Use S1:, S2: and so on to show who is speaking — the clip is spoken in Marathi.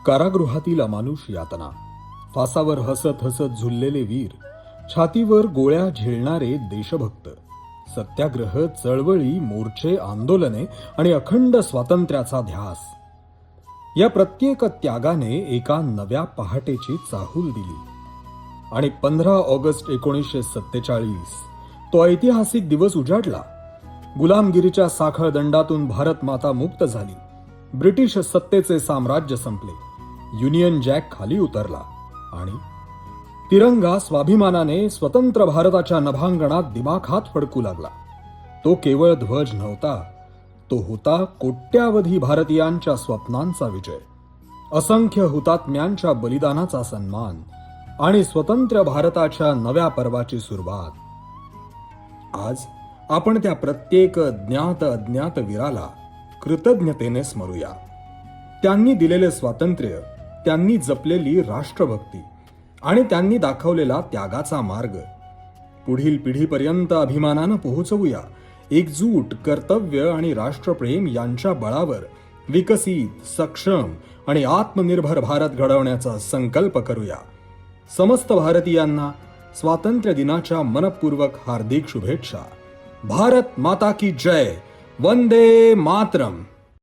S1: कारागृहातील अमानुष यातना, फासावर हसत हसत झुललेले वीर, छातीवर गोळ्या झेलणारे देशभक्त, सत्याग्रह, चळवळी, मोर्चे, आंदोलने आणि अखंड स्वातंत्र्याचा ध्यास, या प्रत्येक त्यागाने एका नव्या पहाटेची चाहूल दिली. आणि 15 ऑगस्ट 1947 तो ऐतिहासिक दिवस उजाडला. गुलामगिरीच्या साखळ दंडातून भारत माता मुक्त झाली. ब्रिटिश सत्तेचे साम्राज्य संपले. युनियन जॅक खाली उतरला आणि तिरंगा स्वाभिमानाने स्वतंत्र भारताच्या नभांगणात दिमाखात फडकू लागला. तो केवळ ध्वज नव्हता, तो होता कोट्यावधी भारतीयांच्या स्वप्नांचा विजय, असंख्य हुतात्म्यांच्या बलिदानाचा सन्मान आणि स्वतंत्र भारताच्या नव्या पर्वाची सुरुवात. आज आपण त्या प्रत्येक ज्ञात अज्ञात वीराला कृतज्ञतेने स्मरूया. त्यांनी दिलेले स्वातंत्र्य, त्यांनी जपलेली राष्ट्रभक्ती आणि त्यांनी दाखवलेला त्यागाचा मार्ग पुढील पिढीपर्यंत अभिमानानं पोहोचवूया. एकजूट, कर्तव्य आणि राष्ट्रप्रेम यांच्या बळावर विकसित, सक्षम आणि आत्मनिर्भर भारत घडवण्याचा संकल्प करूया. समस्त भारतीयांना स्वातंत्र्य दिनाच्या मनपूर्वक हार्दिक शुभेच्छा. भारत माता की जय. वंदे मातरम.